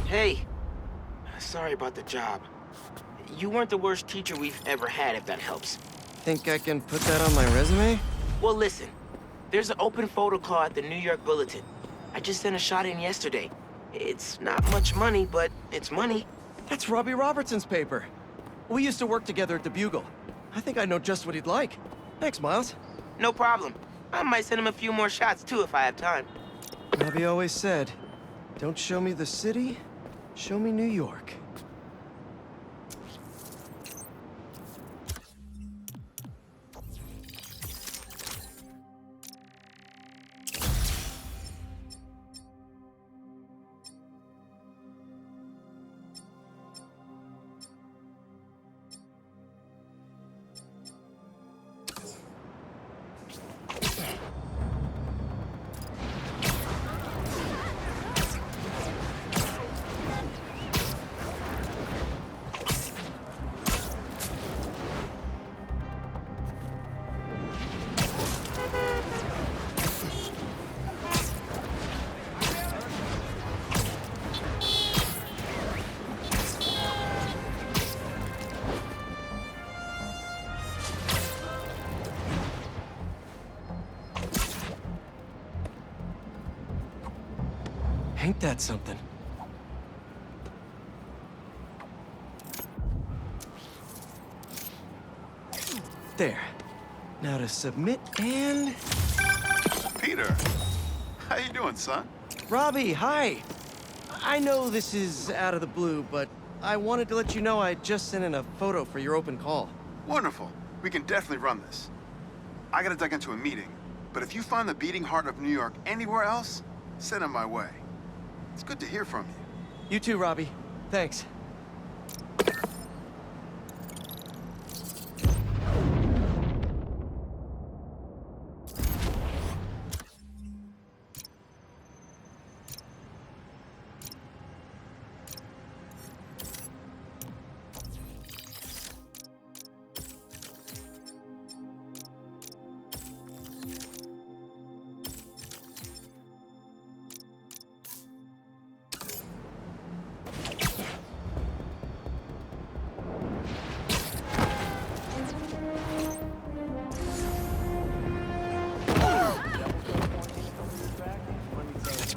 Hey, sorry about the job. You weren't the worst teacher we've ever had, if that helps. Think I can put that on my resume? Well, listen. There's an open photo call at the New York Bulletin. I just sent a shot in yesterday. It's not much money, but it's money. That's Robbie Robertson's paper. We used to work together at the Bugle. I think I know just what he'd like. Thanks, Miles. No problem. I might send him a few more shots, too, if I have time. Robbie always said, don't show me the city, show me New York. Ain't that something? There. Now to submit and... Peter, how you doing, son? Robbie, hi! I know this is out of the blue, but I wanted to let you know I just sent in a photo for your open call. Wonderful. We can definitely run this. I gotta duck into a meeting, but if you find the beating heart of New York anywhere else, send it my way. It's good to hear from you. You too, Robbie. Thanks.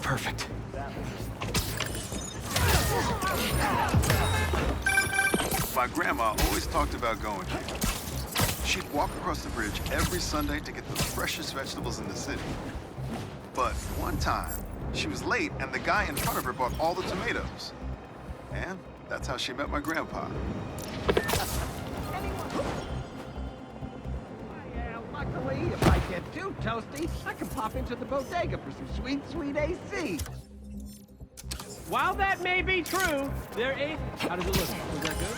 Perfect. My grandma always talked about going here. She'd walk across the bridge every Sunday to get the freshest vegetables in the city. But one time, she was late and the guy in front of her bought all the tomatoes. And that's how she met my grandpa. Yeah, luckily, if I get too toasty, I can pop into the bodega for some sweet, sweet AC. While that may be true, there ain't... How does it look? Was that good?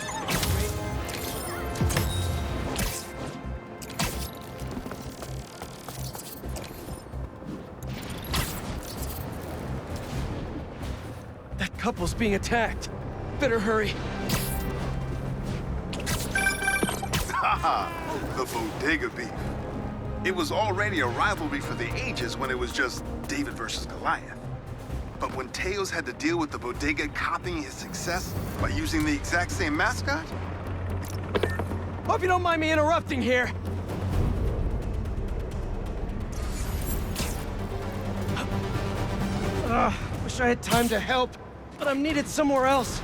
Great. That couple's being attacked. Better hurry. Haha, the bodega beef. It was already a rivalry for the ages when it was just David versus Goliath. But when Teos had to deal with the bodega copying his success by using the exact same mascot? Hope you don't mind me interrupting here. Wish I had time to help, but I'm needed somewhere else.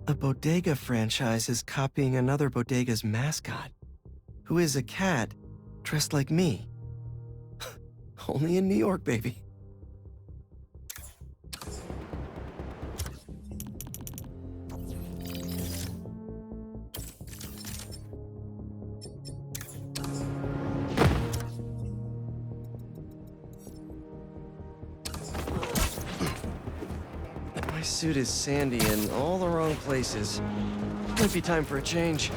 A bodega franchise is copying another bodega's mascot, who is a cat dressed like me. Only in New York, baby. My suit is sandy in all the wrong places. Might be time for a change.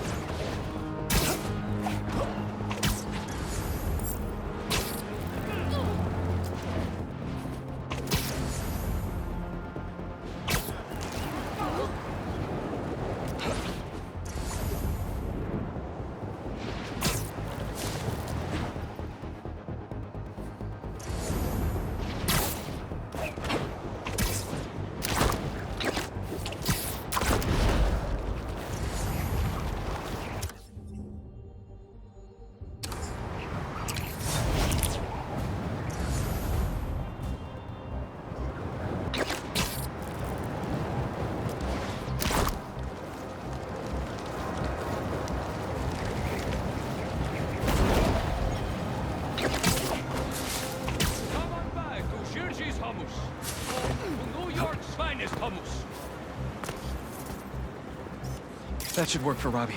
That should work for Robbie.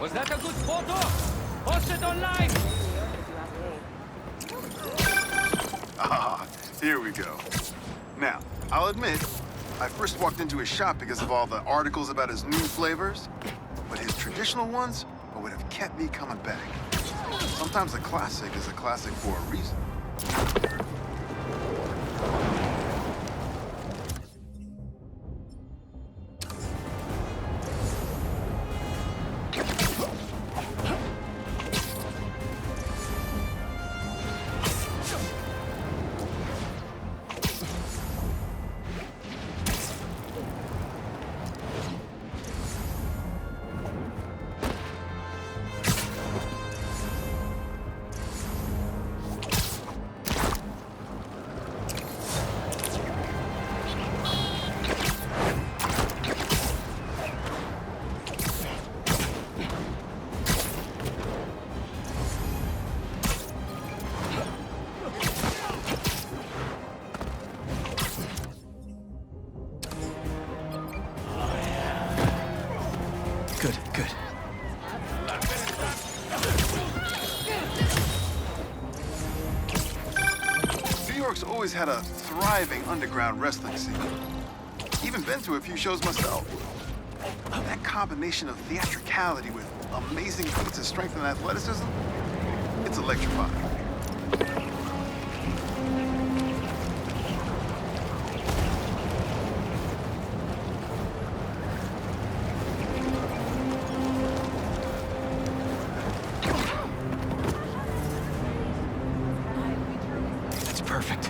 Was that a good photo? Post it online! Ah, here we go. Now, I'll admit, I first walked into his shop because of all the articles about his new flavors, but his traditional ones are what have kept me coming back. Sometimes a classic is a classic for a reason. Good, good. New York's always had a thriving underground wrestling scene. Even been to a few shows myself. That combination of theatricality with amazing feats of strength and athleticism, it's electrifying. That's perfect.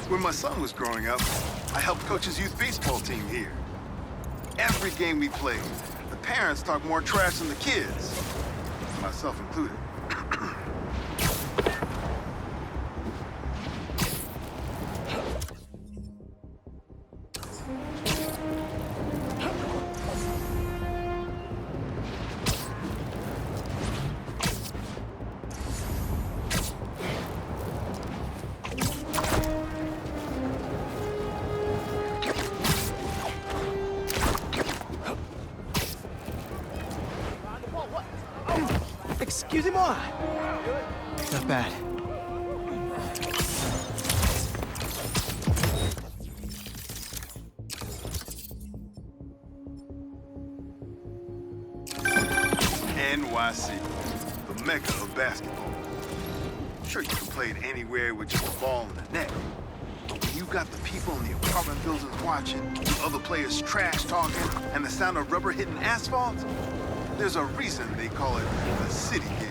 When my son was growing up, I helped coach his youth baseball team here. Every game we played, the parents talked more trash than the kids, myself included. Excusez-moi! Not bad. NYC, the mecca of basketball. Sure, you can play it anywhere with just a ball and a net. But when you got the people in the apartment buildings watching, the other players trash talking, and the sound of rubber hitting asphalt, there's a reason they call it the city game.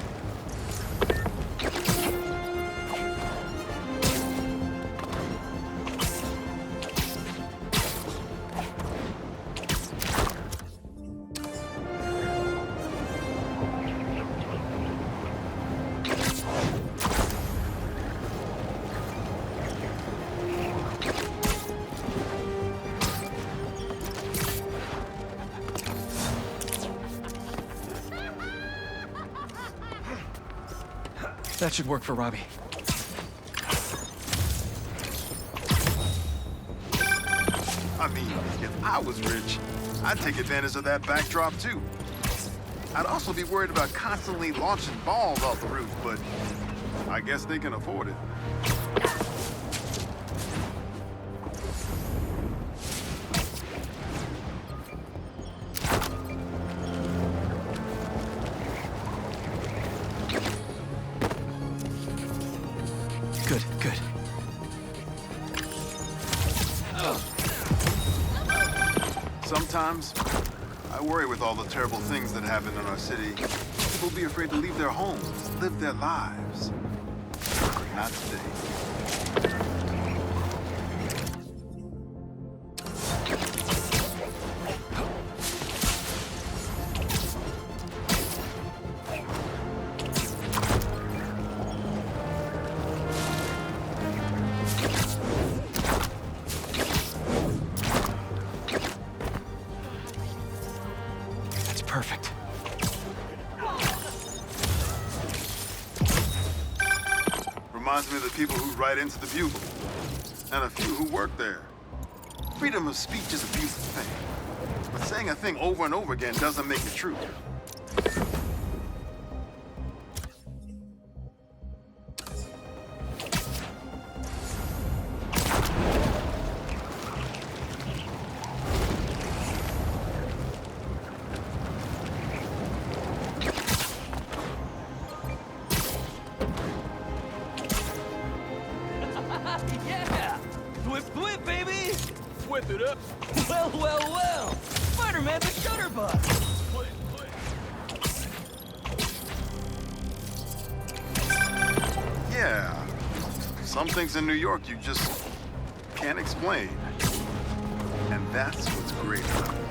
That should work for Robbie. I mean, if I was rich, I'd take advantage of that backdrop too. I'd also be worried about constantly launching balls off the roof, but I guess they can afford it. Good, good. Sometimes, I worry with all the terrible things that happen in our city. People be afraid to leave their homes, live their lives. Not today. That's perfect. Reminds me of the people who write into the Bugle, and a few who work there. Freedom of speech is a beautiful thing, but saying a thing over and over again doesn't make it true. Yeah! Whip, whip, baby! Whip it up! Well, well, well! Spider-Man the Shutterbug! Whip, whip. Yeah, some things in New York you just can't explain. And that's what's great about it.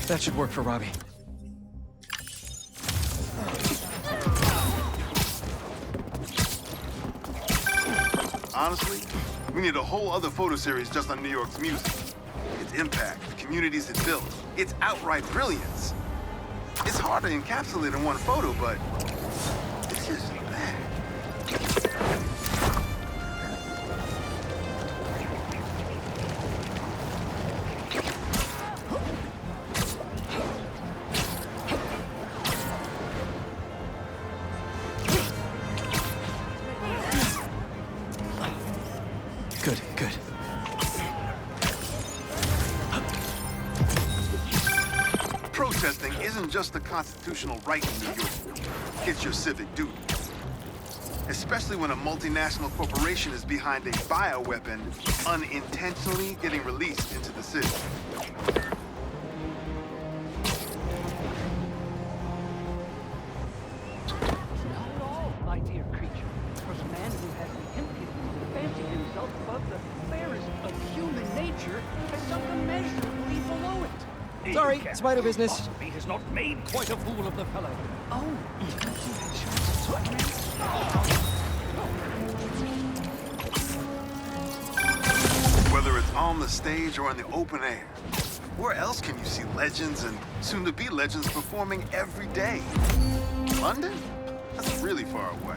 That should work for Robbie. Honestly, we need a whole other photo series just on New York's music. Its impact, the communities it built, its outright brilliance. It's hard to encapsulate in one photo, but it's just there. Good, good. Protesting isn't just a constitutional right in New York. It's your civic duty. Especially when a multinational corporation is behind a bioweapon unintentionally getting released into the city. Not at all, my dear creature. For a man who has the impudence to fancy himself above the fairest of human nature has sunk immeasurably below it. Sorry, spider business. Possibly has not made quite a fool of the fellow. Oh, Whether it's on the stage or in the open air, where else can you see legends and soon-to-be legends performing every day? London? That's really far away.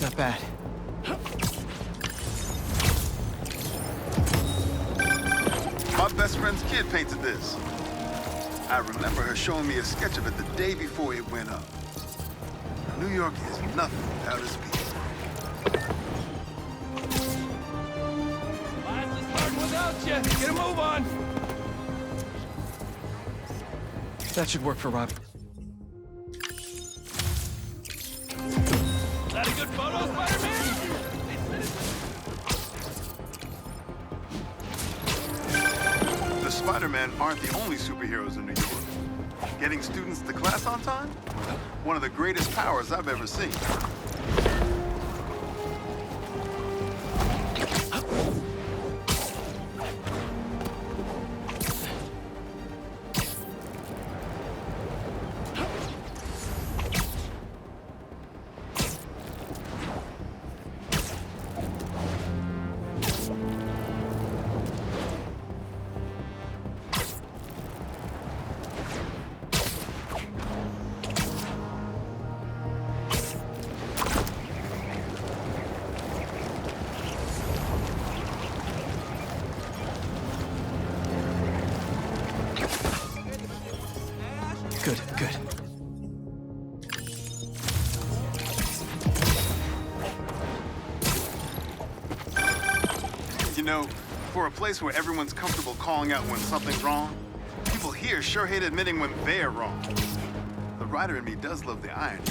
Not bad. My best friend's kid painted this. I remember her showing me a sketch of it the day before it went up. New York is nothing without its people. Lives is starting without you. Get a move on. That should work for Robbie. Is that a good photo, Spider-Man? The Spider-Man aren't the only superheroes in New York. Getting students to class on time? One of the greatest powers I've ever seen. Good, good. You know, for a place where everyone's comfortable calling out when something's wrong, people here sure hate admitting when they're wrong. The writer in me does love the irony.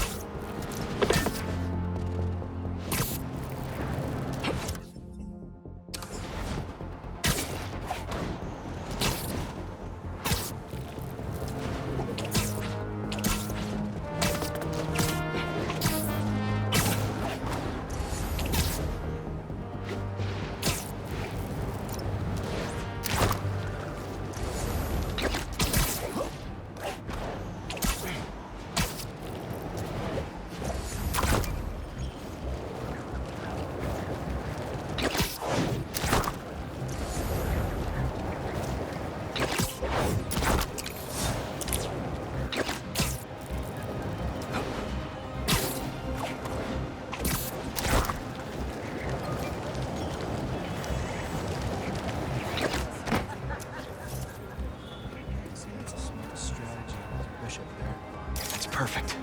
That's perfect.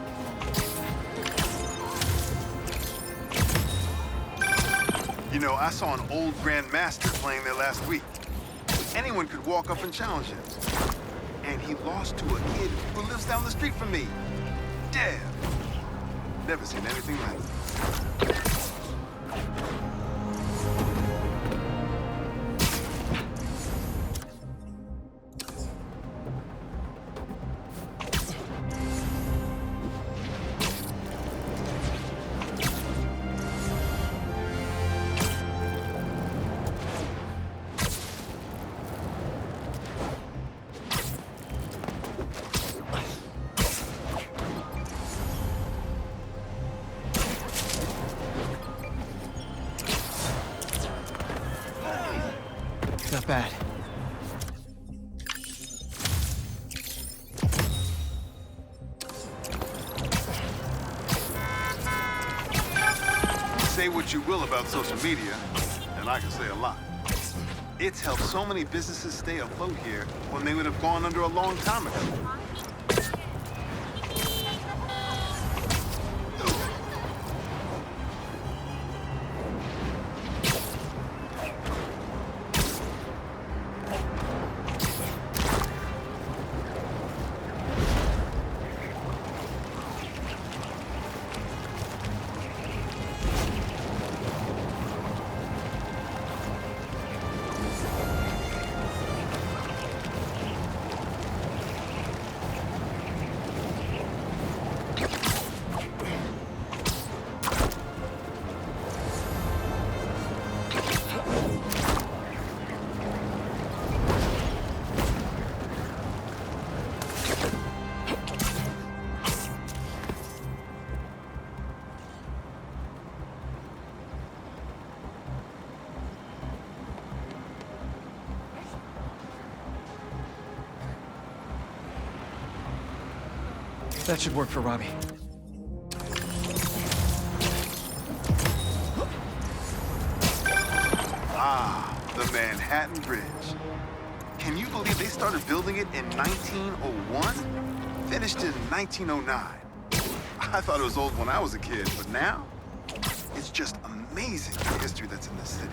You know, I saw an old Grand Master playing there last week. Anyone could walk up and challenge him. And he lost to a kid who lives down the street from me. Dev. Never seen anything like it. Not bad. Say what you will about social media, and I can say a lot. It's helped so many businesses stay afloat here when they would have gone under a long time ago. That should work for Robbie. Ah, the Manhattan Bridge. Can you believe they started building it in 1901? Finished in 1909. I thought it was old when I was a kid, but now, it's just amazing the history that's in this city.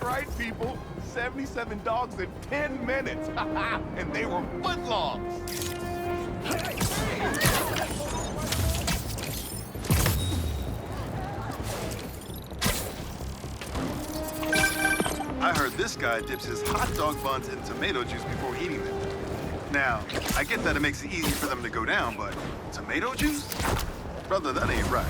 Right, people. 77 dogs in 10 minutes. And they were footlongs. I heard this guy dips his hot dog buns in tomato juice before eating them. Now, I get that it makes it easy for them to go down, but tomato juice? Brother, that ain't right.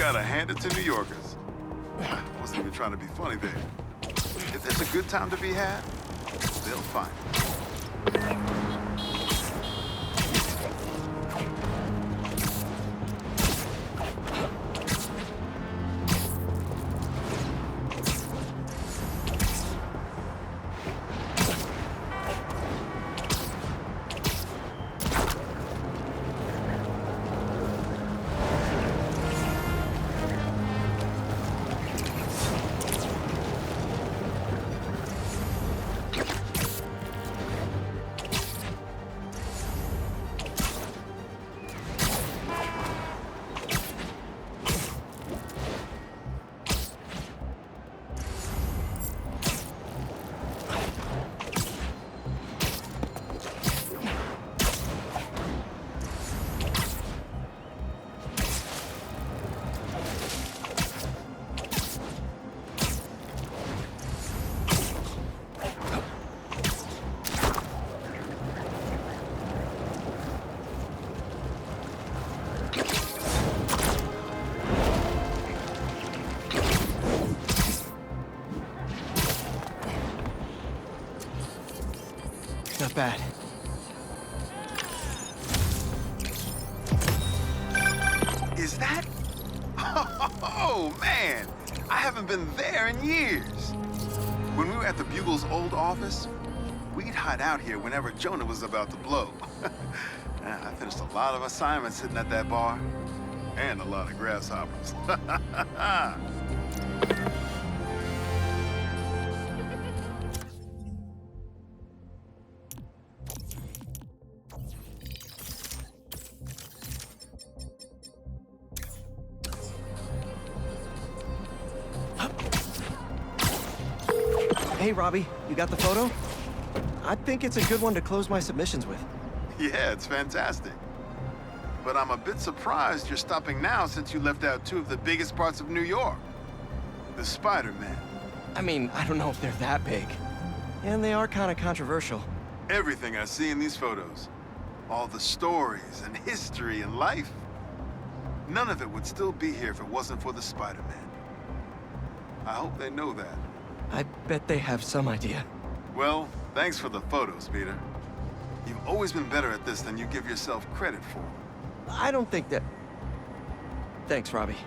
gotta hand it to New Yorkers. I wasn't even trying to be funny there. If there's a good time to be had, they'll find it. Not bad. Is that? Oh, man! I haven't been there in years. When we were at the Bugle's old office, we'd hide out here whenever Jonah was about to blow. I finished a lot of assignments sitting at that bar, and a lot of grasshoppers. Hey, Robbie, you got the photo? I think it's a good one to close my submissions with. Yeah, it's fantastic. But I'm a bit surprised you're stopping now since you left out two of the biggest parts of New York. The Spider-Man. I mean, I don't know if they're that big. And they are kind of controversial. Everything I see in these photos, all the stories and history and life, none of it would still be here if it wasn't for the Spider-Man. I hope they know that. I bet they have some idea. Well, thanks for the photos, Peter. You've always been better at this than you give yourself credit for. I don't think that... Thanks, Robbie.